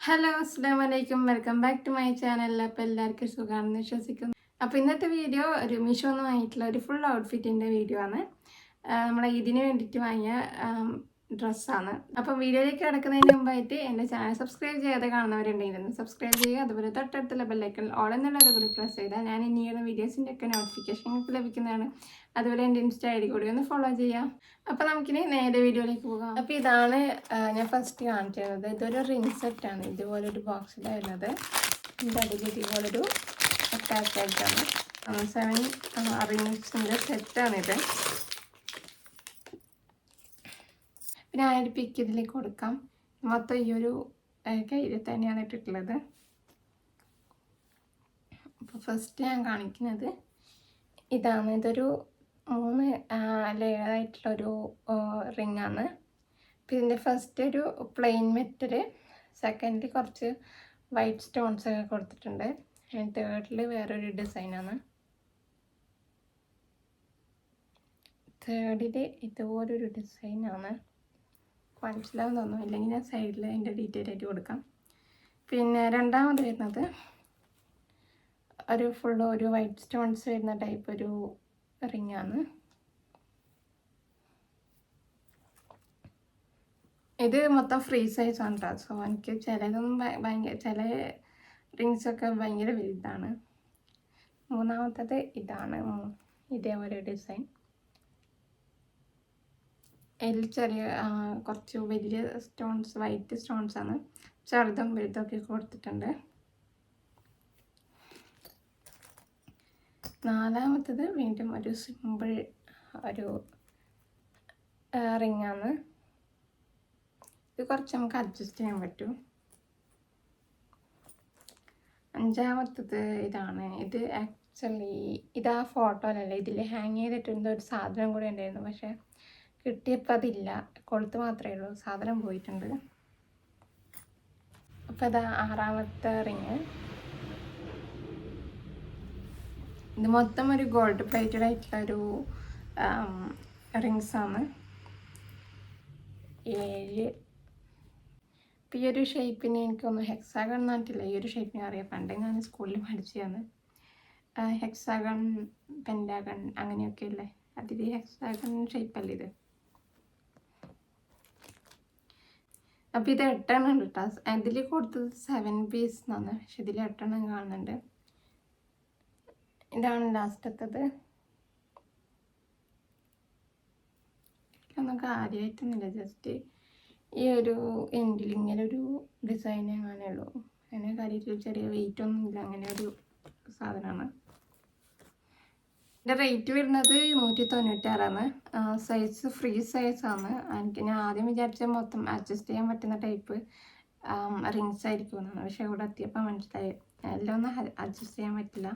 Hello അസ്സലാമലൈക്കും welcome back to my channel. അപ്പോൾ എല്ലാവർക്കും സുഖമാണെന്ന് വിശ്വസിക്കുന്നു. അപ്പോൾ ഇന്നത്തെ വീഡിയോ ഒരു മീഷോന്ന് വാങ്ങിയിട്ടുള്ള ഒരു ഫുൾ ഔട്ട്ഫിറ്റിൻ്റെ വീഡിയോ ആണ്. നമ്മളെ ഇതിന് വേണ്ടിയിട്ട് വാങ്ങിയ ഡ്രസ്സാണ്. അപ്പം വീഡിയോയിലേക്ക് കിടക്കുന്നതിന് മുമ്പായിട്ട് എൻ്റെ ചാനൽ സബ്സ്ക്രൈബ് ചെയ്യാതെ കാണുന്നവരുണ്ടെങ്കിൽ സബ്സ്ക്രൈബ് ചെയ്യുക. അതുപോലെ തൊട്ടടുത്തുള്ള ബെല്ലൈക്കൺ ഓൾ എന്നുള്ളത് കൂടി പ്രസ് ചെയ്താൽ ഞാൻ ഇനിയുള്ള വീഡിയോസിൻ്റെ ഒക്കെ നോട്ടിഫിക്കേഷൻ നിങ്ങൾക്ക് ലഭിക്കുന്നതാണ്. അതുപോലെ എൻ്റെ ഇൻസ്റ്റ ഐ ഡി കൂടി ഒന്ന് ഫോളോ ചെയ്യാം. അപ്പോൾ നമുക്കിനി നേരെ വീഡിയോയിലേക്ക് പോകാം. അപ്പോൾ ഇതാണ് ഞാൻ ഫസ്റ്റ് കാണിച്ചിരുന്നത്. ഇതൊരു റിംഗ് സെറ്റാണ്. ഇതുപോലൊരു ബോക്സിലാണ് വരുന്നത്. ഇതിൻ്റെ അടിയിൽ ഇതുപോലൊരു അറ്റാച്ചായിട്ടാണ് 7 റിംഗ്സിൻ്റെ സെറ്റാണിത്. പിന്നെ ആയിട്ട് പിക്ക് ഇതിലേക്ക് കൊടുക്കാം. മൊത്തം ഈ ഒരു കയ്യിൽ തന്നെയാണ് ഇട്ടിട്ടുള്ളത്. അപ്പോൾ ഫസ്റ്റ് ഞാൻ കാണിക്കുന്നത് ഇതാണ്. ഇതൊരു 3 ലെയറായിട്ടുള്ളൊരു റിങ്ങാണ്. അപ്പോൾ ഇതിൻ്റെ ഫസ്റ്റ് ഒരു പ്ലെയിൻ മെറ്റൽ, സെക്കൻഡിൽ കുറച്ച് വൈറ്റ് സ്റ്റോൺസ് ഒക്കെ കൊടുത്തിട്ടുണ്ട്. തേർഡിൽ വേറൊരു ഡിസൈനാണ്. തേർഡിൽ ഇതുപോലൊരു ഡിസൈനാണ്. മനസ്സിലാവും തോന്നുന്നു, ഇല്ലെങ്കിൽ ഞാൻ സൈഡിൽ അതിൻ്റെ ഡീറ്റെയിൽ ആയിട്ട് കൊടുക്കാം. പിന്നെ രണ്ടാമത് വരുന്നത് ഒരു ഫുള്ള് ഒരു വൈറ്റ് സ്റ്റോൺസ് വരുന്ന ടൈപ്പ് ഒരു റിങ്ങാണ്. ഇത് മൊത്തം ഫ്രീ സൈസാണ് കേട്ടോ. സോ എനിക്ക് ചിലതൊന്നും ചില റിങ്സൊക്കെ ഭയങ്കര വലുതാണ്. മൂന്നാമത്തത് ഇതാണ്, ഇതേപോലെ ഡിസൈൻ. അതിൽ ചെറിയ കുറച്ച് വലിയ സ്റ്റോൺസ്, വൈറ്റ് സ്റ്റോൺസ് ആണ്. ചെറുതും വലുതൊക്കെ കൊടുത്തിട്ടുണ്ട്. നാലാമത്തത് വീണ്ടും ഒരു സിമ്പിൾ ഒരു റിങ്ങാണ്. ഇത് കുറച്ച് നമുക്ക് അഡ്ജസ്റ്റ് ചെയ്യാൻ പറ്റും. അഞ്ചാമത്തത് ഇതാണ്. ഇത് ആക്ച്വലി ഇതാ ഫോട്ടോയിലല്ല, ഇതിൽ ഹാങ് ചെയ്തിട്ടുണ്ട് ഒരു സാധനം കൂടി ഉണ്ടായിരുന്നു. പക്ഷേ കിട്ടിയപ്പോൾ അതില്ല, കൊളുത്ത് മാത്രമേ ഉള്ളൂ, സാധനം പോയിട്ടുണ്ട്. അപ്പോൾ അതാ ആറാമത്തെ റിങ്. ഇത് മൊത്തം ഒരു ഗോൾഡ് പ്ലേറ്റഡ് ആയിട്ടുള്ളൊരു റിങ്സാണ്. 7. ഇപ്പം ഈ ഒരു ഷേപ്പിന് എനിക്കൊന്നും ഹെക്സാഗൺ എന്നായിട്ടില്ല, ഈ ഒരു ഷേപ്പിനെ അറിയാം. പണ്ട് ഞാൻ സ്കൂളിൽ പഠിച്ചതാണ്. ഹെക്സാഗൺ, പെൻറ്റാഗൺ അങ്ങനെയൊക്കെ അല്ലേ, അതിൽ ഹെക്സാഗൺ ഷേപ്പല്ലേ ഇത്. അപ്പോൾ ഇത് 8 ഉണ്ട് കേട്ടോ. ഇതിൽ കൊടുത്തത് 7 പീസ് എന്നാണ്, പക്ഷെ ഇതിൽ 8 കാണുന്നുണ്ട്. ഇതാണ് ലാസ്റ്റത്തത്. ഇതിലൊന്നും കാര്യമായിട്ടൊന്നുമില്ല, ജസ്റ്റ് ഈ ഒരു എൻഡിൽ ഇങ്ങനെ ഒരു ഡിസൈൻ അങ്ങനെ ഉള്ളൂ. അങ്ങനെ കാര്യമായിട്ട് ചെറിയ വെയിറ്റ് ഒന്നും ഇല്ല, അങ്ങനെ ഒരു സാധനമാണ്. ഇതിൻ്റെ റേറ്റ് വരുന്നത് 196ആണ്. സൈസ് ഫ്രീ സൈസാണ്. എനിക്ക് ഞാൻ ആദ്യം വിചാരിച്ച മൊത്തം അഡ്ജസ്റ്റ് ചെയ്യാൻ പറ്റുന്ന ടൈപ്പ് റിങ്സ് ആയിരിക്കും എന്നാണ്. പക്ഷേ ഇവിടെ എത്തിയപ്പോൾ മനസ്സിലായി എല്ലാം ഒന്നും അഡ്ജസ്റ്റ് ചെയ്യാൻ പറ്റില്ല.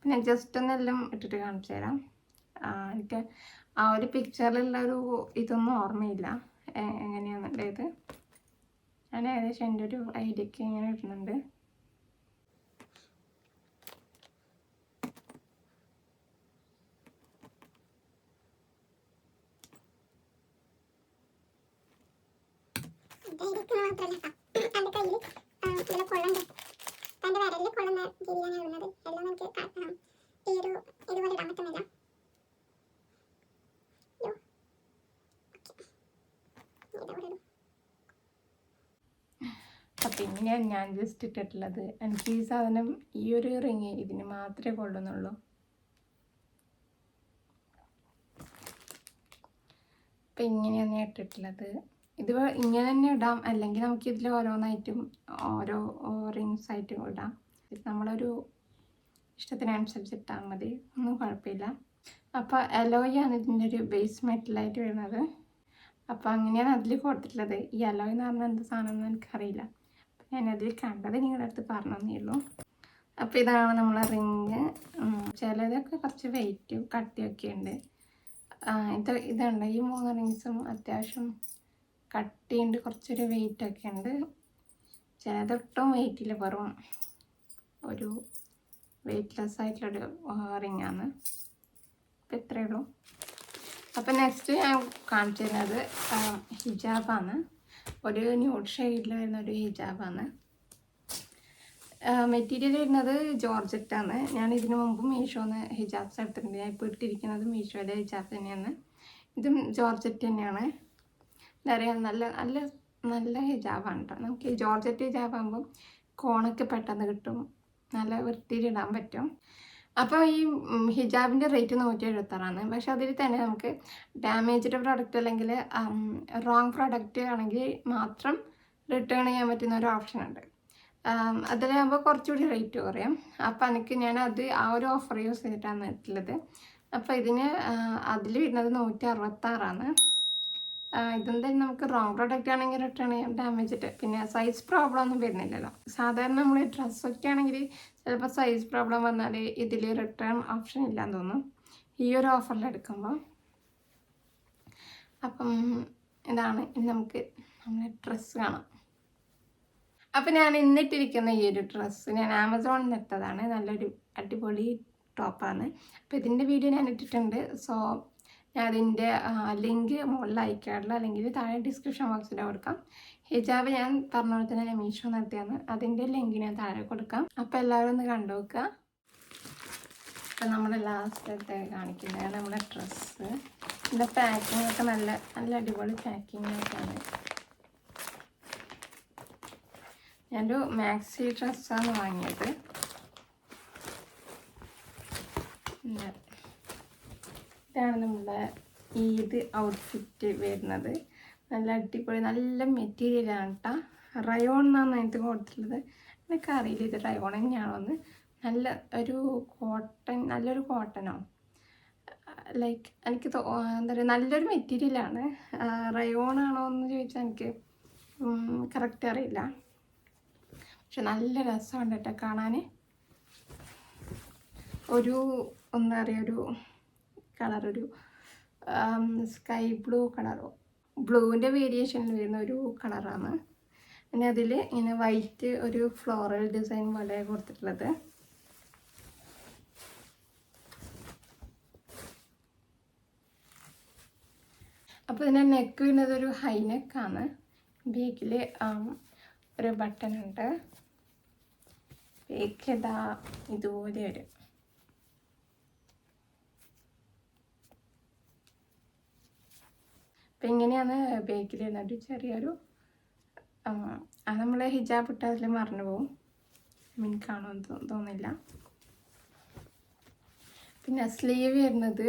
പിന്നെ ജസ്റ്റ് ഒന്നെല്ലാം ഇട്ടിട്ട് കാണിച്ചു തരാം. എനിക്ക് ആ ഒരു പിക്ചറിലുള്ള ഒരു ഇതൊന്നും ഓർമ്മയില്ല എങ്ങനെയാണെന്നുള്ളത്. ഞാൻ ഏകദേശം എൻ്റെ ഒരു ഐഡിയക്ക് ഇങ്ങനെ ഇടുന്നുണ്ട്. അപ്പം ഇങ്ങനെയാണ് ഞാൻ ജസ്റ്റ് ഇട്ടിട്ടുള്ളത്. എനിക്ക് ഈ സാധനം, ഈ ഒരു റിങ് ഇതിന് മാത്രമേ കൊള്ളുന്നുള്ളൂ. അപ്പം ഇങ്ങനെയാണ് ഞാൻ ഇട്ടിട്ടുള്ളത്. ഇത് ഇങ്ങനെ തന്നെ ഇടാം, അല്ലെങ്കിൽ നമുക്ക് ഇതിൽ ഓരോന്നായിട്ടും ഓരോ റിങ്സ് ആയിട്ടും ഇടാം. നമ്മളൊരു ഇഷ്ടത്തിനനുസരിച്ച് ഇട്ടാൽ മതി, ഒന്നും കുഴപ്പമില്ല. അപ്പോൾ അലോയാണ് ഇതിൻ്റെ ഒരു ബേസ് മെറ്റലായിട്ട് വരുന്നത്. അപ്പോൾ അങ്ങനെയാണ് അതിൽ കൊടുത്തിട്ടുള്ളത്. ഈ അലോയ് എന്ന് പറഞ്ഞാൽ എന്ത് സാധനം എനിക്കറിയില്ല, ഞാനതിൽ കണ്ടത് നിങ്ങളുടെ അടുത്ത് പറഞ്ഞതേ ഉള്ളൂ. അപ്പോൾ ഇതാണ് നമ്മളെ റിങ്. ചിലതൊക്കെ കുറച്ച് വെയിറ്റും കട്ടിയൊക്കെ ഉണ്ട്. ഇതുണ്ട്, ഈ 3 റിങ്സും അത്യാവശ്യം കട്ടിയുണ്ട്, കുറച്ചൊരു വെയിറ്റൊക്കെ ഉണ്ട്. ചിലതൊട്ടും വെയിറ്റില്ല, വെറും ഒരു വെയ്റ്റ്ലെസ് ആയിട്ടുള്ളൊരു റിങ്ങാണ്. അപ്പോൾ ഇത്രയേ ഉള്ളൂ. അപ്പോൾ നെക്സ്റ്റ് ഞാൻ കാണിച്ചു തരുന്നത് ഹിജാബാണ്. ഒരു ന്യൂഡ് ഷെയ്ഡിൽ വരുന്ന ഒരു ഹിജാബാണ്. മെറ്റീരിയൽ വരുന്നത് ജോർജറ്റാണ്. ഞാൻ ഇതിനു മുമ്പ് മീഷോന്ന് ഹിജാബ്സ് എടുത്തിട്ടുണ്ട്. ഞാൻ ഇപ്പോൾ ഇട്ടിരിക്കുന്നത് മീഷോയിലെ ഹിജാബ് തന്നെയാണ്. ഇതും ജോർജറ്റ് തന്നെയാണ്. എന്താ പറയുക, നല്ല നല്ല നല്ല ഹിജാബാണ് കേട്ടോ. നമുക്ക് ഈ ജോർജറ്റ് ഹിജാബ് ആകുമ്പം കോണൊക്കെ പെട്ടെന്ന് കിട്ടും, നല്ല വൃത്തിയിലിടാൻ പറ്റും. അപ്പോൾ ഈ ഹിജാബിൻ്റെ റേറ്റ് 176ആണ്. പക്ഷെ അതിൽ തന്നെ നമുക്ക് ഡാമേജ്ഡ് പ്രോഡക്റ്റ് അല്ലെങ്കിൽ റോങ് പ്രോഡക്റ്റ് ആണെങ്കിൽ മാത്രം റിട്ടേൺ ചെയ്യാൻ പറ്റുന്ന ഒരു ഓപ്ഷൻ ഉണ്ട്. അതിലാകുമ്പോൾ കുറച്ചുകൂടി റേറ്റ് കുറയും. അപ്പോൾ ഞാൻ ആ ഒരു ഓഫർ യൂസ് ചെയ്തിട്ടാണ് എത്തുള്ളത്. അപ്പോൾ ഇതിന് അതിൽ വരുന്നത് 166ആണ്. ഇതെന്തായാലും നമുക്ക് റോങ് പ്രോഡക്റ്റ് ആണെങ്കിൽ റിട്ടേൺ ചെയ്യാം, ഡാമേജ്ഡ്. പിന്നെ സൈസ് പ്രോബ്ലം ഒന്നും വരുന്നില്ലല്ലോ. സാധാരണ നമ്മൾ ഡ്രസ്സൊക്കെ ആണെങ്കിൽ ചിലപ്പോൾ സൈസ് പ്രോബ്ലം വന്നാൽ ഇതിൽ റിട്ടേൺ ഓപ്ഷൻ ഇല്ലാന്ന് തോന്നുന്നു ഈ ഒരു ഓഫറിൽ എടുക്കുമ്പോൾ. അപ്പം ഇതാണ് നമുക്ക് നമ്മുടെ ഡ്രസ്സ് കാണാം. അപ്പം ഞാൻ ഇന്നിട്ടിരിക്കുന്ന ഈ ഒരു ഡ്രസ്സ് ഞാൻ ആമസോണിൽ നിന്ന് എടുത്തതാണ്. നല്ലൊരു അടിപൊളി ടോപ്പാണ്. അപ്പോൾ ഇതിൻ്റെ വീഡിയോ ഞാൻ ഇട്ടിട്ടുണ്ട്. സോ ഞാൻ അതിൻ്റെ ലിങ്ക് മുകളിൽ അയക്കാറില്ല, അല്ലെങ്കിൽ താഴെ ഡിസ്ക്രിപ്ഷൻ ബോക്സിൽ കൊടുക്കാം. ഹിജാബ് ഞാൻ പറഞ്ഞ പോലെ തന്നെ ഞാൻ മീഷോ നടത്തിയാണ്. അതിൻ്റെ ലിങ്ക് ഞാൻ താഴെ കൊടുക്കാം. അപ്പോൾ എല്ലാവരും ഒന്ന് കണ്ടു നോക്കുക. അപ്പം നമ്മൾ ലാസ്റ്റത്തെ കാണിക്കുന്നത് നമ്മുടെ ഡ്രസ്സ്. ഇതിൻ്റെ പാക്കിംഗ് ഒക്കെ നല്ല നല്ല അടിപൊളി പാക്കിങ്ങൊക്കെയാണ്. ഞാനൊരു മാക്സി ഡ്രസ്സാണ് വാങ്ങിയത്. ഇതാണ് നമ്മുടെ ഈദ് ഔട്ട്ഫിറ്റ് വരുന്നത്. നല്ല അടിപൊളി നല്ല മെറ്റീരിയലാണ് കേട്ടോ. റയോൺ എന്നാണ് അതിനകത്ത് കൊടുത്തിട്ടുള്ളത്. എനിക്ക് അറിയില്ല ഇത് റയോൺ തന്നെയാണോന്ന്. നല്ല ഒരു കോട്ടൺ, നല്ലൊരു കോട്ടനോ ലൈക്ക് എനിക്ക് എന്താ പറയുക, നല്ലൊരു മെറ്റീരിയലാണ്. റയോൺ ആണോ എന്ന് ചോദിച്ചാൽ എനിക്ക് കറക്റ്റ് അറിയില്ല. പക്ഷെ നല്ല രസമുണ്ട് കേട്ടോ കാണാൻ. ഒരു എന്താ പറയുക, ഒരു കളർ, ഒരു സ്കൈ ബ്ലൂ കളറോ ബ്ലൂവിൻ്റെ വേരിയേഷനിൽ വരുന്ന ഒരു കളറാണ്. പിന്നെ അതിൽ ഇങ്ങനെ വൈറ്റ് ഒരു ഫ്ലോറൽ ഡിസൈൻ പോലെ കൊടുത്തിട്ടുള്ളത്. അപ്പോൾ ഇതിൻ്റെ നെക്ക് വരുന്നത് ഒരു ഹൈ നെക്കാണ്. ബേക്കിൽ ഒരു ബട്ടൺ ഉണ്ട്. ബേക്ക് ഇതുപോലെ വരും. അപ്പം ഇങ്ങനെയാണ് ബേക്കിൽ വരുന്നത്. ചെറിയൊരു അത് നമ്മൾ ഹിജാബ് ഇട്ട് അതിൽ മറന്നു പോവും. കാണുമെന്ന് തോന്നില്ല. പിന്നെ സ്ലീവ് വരുന്നത്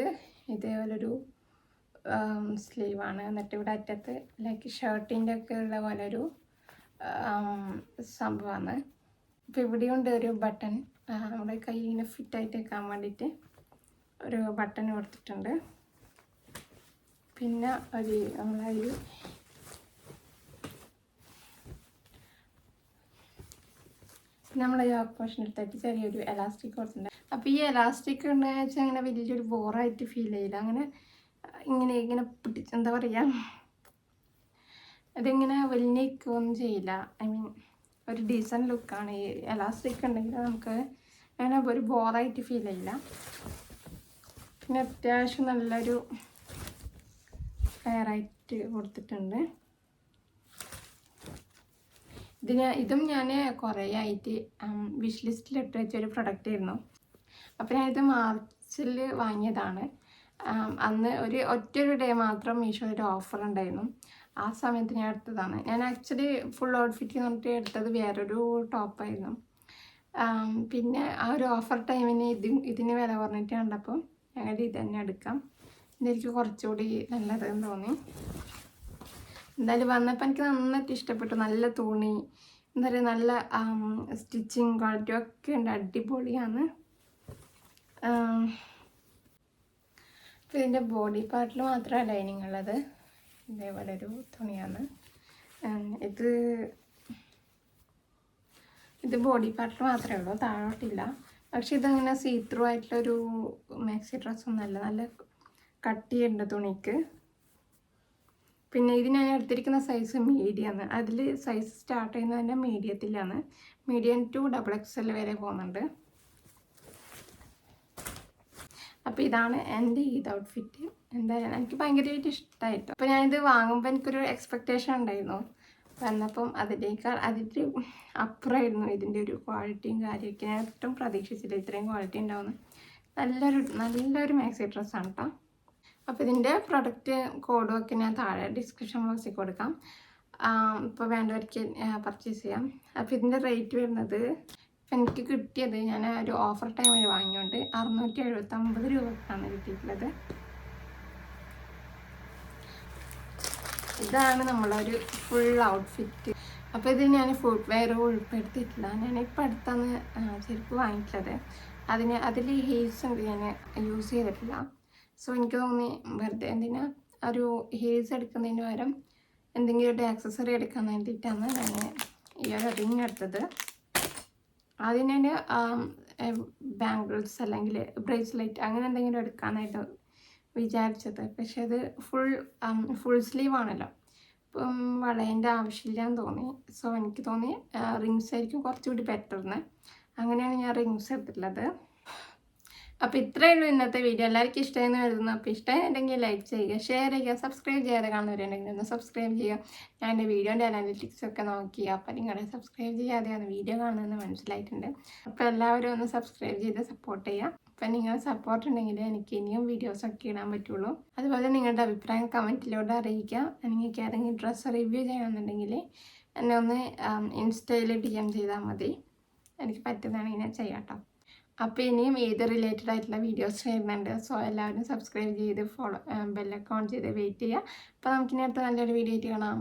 ഇതേപോലൊരു സ്ലീവാണ്. എന്നിട്ട് ഇവിടെ അറ്റത്ത് ലൈക്ക് ഷർട്ടിൻ്റെ ഒക്കെ ഉള്ള പോലെ ഒരു സംഭവമാണ്. അപ്പോൾ ഇവിടെയുണ്ട് ഒരു ബട്ടൺ, നമ്മുടെ കയ്യിന് ഫിറ്റായിട്ട് വെക്കാൻ വേണ്ടിയിട്ട് ഒരു ബട്ടൺ കൊടുത്തിട്ടുണ്ട്. പിന്നെ ഒരു നമ്മളൊരു നമ്മളെ യോക്ക് പോർഷൻ എടുത്തായിട്ട് ചെറിയൊരു എലാസ്റ്റിക് കൊടുത്തിട്ടുണ്ട്. അപ്പോൾ ഈ എലാസ്റ്റിക് ഉണ്ടെന്ന് വെച്ചാൽ അങ്ങനെ വലിയൊരു ബോറായിട്ട് ഫീൽ ചെയ്യില്ല. അങ്ങനെ ഇങ്ങനെ എന്താ പറയുക, അതിങ്ങനെ വലിയ നിൽക്കുകയൊന്നും ചെയ്യില്ല. ഐ മീൻ ഒരു ഡീസൻറ്റ് ലുക്കാണ്. ഈ എലാസ്റ്റിക് ഉണ്ടെങ്കിൽ നമുക്ക് അങ്ങനെ ഒരു ബോറായിട്ട് ഫീൽ ചെയ്യില്ല. പിന്നെ അത്യാവശ്യം നല്ലൊരു ഫെയറായിട്ട് കൊടുത്തിട്ടുണ്ട്. ഇതും ഞാൻ കുറേ ആയിട്ട് വിഷ് ലിസ്റ്റിൽ ഇട്ട് വെച്ചൊരു പ്രൊഡക്റ്റ് ആയിരുന്നു. അപ്പോൾ ഞാനിത് മാർച്ചിൽ വാങ്ങിയതാണ്. അന്ന് ഒറ്റൊരു ഡേ മാത്രം മീഷോയിൽ ഓഫർ ഉണ്ടായിരുന്നു. ആ സമയത്ത് ഞാൻ എടുത്തതാണ്. ഞാൻ ആക്ച്വലി ഫുൾ ഔട്ട്ഫിറ്റ് എന്ന് പറഞ്ഞിട്ട് എടുത്തത് വേറൊരു ടോപ്പായിരുന്നു. പിന്നെ ആ ഒരു ഓഫർ ടൈമിന് ഇതിന് വില കുറഞ്ഞിട്ട് കണ്ടപ്പോൾ ഞങ്ങൾ ഇത് തന്നെ എടുക്കാം, ഇതെനിക്ക് കുറച്ചുകൂടി നല്ലതെന്ന് തോന്നി. എന്തായാലും വന്നപ്പോൾ എനിക്ക് നന്നായിട്ട് ഇഷ്ടപ്പെട്ടു. നല്ല തുണി, എന്താ പറയുക, നല്ല സ്റ്റിച്ചിങ് ക്വാളിറ്റി ഒക്കെ ഉണ്ട്, അടിപൊളിയാണ്. അപ്പോൾ ഇതിൻ്റെ ബോഡി പാർട്ടിൽ മാത്രമല്ല ലൈനിങ് ഉള്ളത്. ഇതേപോലെ ഒരു തുണിയാണ്. ഇത് ബോഡി പാർട്ടിൽ മാത്രമേ ഉള്ളൂ, താഴോട്ടില്ല. പക്ഷെ ഇതങ്ങനെ സീ ത്രൂ ആയിട്ടുള്ളൊരു മാക്സി ഡ്രസ്സൊന്നുമല്ല, നല്ല കട്ടിയുണ്ട് തുണിക്ക്. പിന്നെ ഇത് ഞാൻ എടുത്തിരിക്കുന്ന സൈസ് മീഡിയമാണ്. അതിൽ സൈസ് സ്റ്റാർട്ട് ചെയ്യുന്നത് തന്നെ മീഡിയത്തിലാണ്. മീഡിയം ടു XXL വരെ പോകുന്നുണ്ട്. അപ്പോൾ ഇതാണ് എൻ്റെ ഈദ് ഔട്ട്ഫിറ്റ്. എന്തായാലും എനിക്ക് ഭയങ്കരമായിട്ട് ഇഷ്ടമായിട്ടോ. അപ്പോൾ ഞാനിത് വാങ്ങുമ്പോൾ എനിക്കൊരു എക്സ്പെക്റ്റേഷൻ ഉണ്ടായിരുന്നു. വന്നപ്പം അതിൻ്റെ അപ്പുറമായിരുന്നു ഇതിൻ്റെ ഒരു ക്വാളിറ്റിയും കാര്യമൊക്കെ. ഞാൻ ഒട്ടും പ്രതീക്ഷിച്ചില്ല ഇത്രയും ക്വാളിറ്റി ഉണ്ടാവുന്നു. നല്ലൊരു മാക്സി ഡ്രസ്സാണ് കേട്ടോ. അപ്പോൾ ഇതിൻ്റെ പ്രൊഡക്റ്റ് കോഡും ഒക്കെ ഞാൻ താഴെ ഡിസ്ക്രിപ്ഷൻ ബോക്സിൽ കൊടുക്കാം. ഇപ്പോൾ വേണ്ടവർക്ക് പർച്ചേസ് ചെയ്യാം. അപ്പോൾ ഇതിൻ്റെ റേറ്റ് വരുന്നത്, ഇപ്പം എനിക്ക് കിട്ടിയത്, ഞാൻ ഒരു ഓഫർ ടൈമിൽ വാങ്ങിയോണ്ട് 679 രൂപക്കാണ് കിട്ടിയിട്ടുള്ളത്. ഇതാണ് നമ്മളൊരു ഫുൾ ഔട്ട്ഫിറ്റ്. അപ്പോൾ ഇത് ഞാൻ ഫുട്വെയർ ഉൾപ്പെടുത്തിയിട്ടില്ല. ഞാനിപ്പോൾ അടുത്താണ് ചെരുപ്പ് വാങ്ങിച്ചത്. അതിൽ ഹീൽസ് ഉണ്ട്, ഞാൻ യൂസ് ചെയ്തിട്ടില്ല. സോ എനിക്ക് തോന്നി വെറുതെ എന്തിനാ ഒരു ഹീൽസ് എടുക്കുന്നതിന് പകരം എന്തെങ്കിലും ഒരു ആക്സസറി എടുക്കാൻ വേണ്ടിയിട്ടാണ് ഞാൻ ഈ ഒരു റിങ് എടുത്തത്. അതിന് ബാംഗിൾസ് അല്ലെങ്കിൽ ബ്രേസ്ലെറ്റ് അങ്ങനെ എന്തെങ്കിലും എടുക്കാനായിട്ട് വിചാരിച്ചത്. പക്ഷെ അത് ഫുൾ സ്ലീവ് ആണല്ലോ, ഇപ്പം വളയേൻ്റെ ആവശ്യമില്ലാന്ന് തോന്നി. സോ എനിക്ക് തോന്നി റിങ്സ് ആയിരിക്കും കുറച്ചുകൂടി ബെറ്റർന്ന്. അങ്ങനെയാണ് ഞാൻ റിങ്സ് എടുത്തിട്ടുള്ളത്. അപ്പോൾ ഇത്രയേ ഉള്ളൂ ഇന്നത്തെ വീഡിയോ. എല്ലാവർക്കും ഇഷ്ടമായെന്ന് കരുതുന്നു. അപ്പോൾ ഇഷ്ടമായിട്ടുണ്ടെങ്കിൽ ലൈക്ക് ചെയ്യുക, ഷെയർ ചെയ്യുക, സബ്സ്ക്രൈബ് ചെയ്യാതെ കാണുന്നവരുണ്ടെങ്കിൽ ഒന്ന് സബ്സ്ക്രൈബ് ചെയ്യുക. ഞാൻ എൻ്റെ വീഡിയോൻ്റെ അനാലിറ്റിക്സ് ഒക്കെ നോക്കി, അപ്പോൾ നിങ്ങളെ സബ്സ്ക്രൈബ് ചെയ്യാതെയാണ് വീഡിയോ കാണുന്നതെന്ന് മനസ്സിലായിട്ടുണ്ട്. അപ്പോൾ എല്ലാവരും ഒന്ന് സബ്സ്ക്രൈബ് ചെയ്ത് സപ്പോർട്ട് ചെയ്യുക. അപ്പം നിങ്ങളുടെ സപ്പോർട്ട് ഉണ്ടെങ്കിൽ എനിക്ക് ഇനിയും വീഡിയോസൊക്കെ ഇടാൻ പറ്റുള്ളൂ. അതുപോലെ നിങ്ങളുടെ അഭിപ്രായം കമൻറ്റിലൂടെ അറിയിക്കുക. നിങ്ങൾക്ക് ഏതെങ്കിലും ഡ്രസ്സ് റിവ്യൂ ചെയ്യണമെന്നുണ്ടെങ്കിൽ എന്നെ ഒന്ന് ഇൻസ്റ്റയിൽ DM ചെയ്താൽ മതി. എനിക്ക് പറ്റുന്നതാണെങ്കിൽ ഞാൻ ചെയ്യാം കേട്ടോ. അപ്പോൾ ഇനിയും ഏത് റിലേറ്റഡ് ആയിട്ടുള്ള വീഡിയോസ് വരുന്നുണ്ട്. സോ എല്ലാവരും സബ്സ്ക്രൈബ് ചെയ്ത് ബെല്ലൊക്കെ ഓൺ ചെയ്ത് വെയിറ്റ് ചെയ്യുക. അപ്പോൾ നമുക്കിനി അടുത്ത നല്ലൊരു വീഡിയോ ആയിട്ട് കാണാം.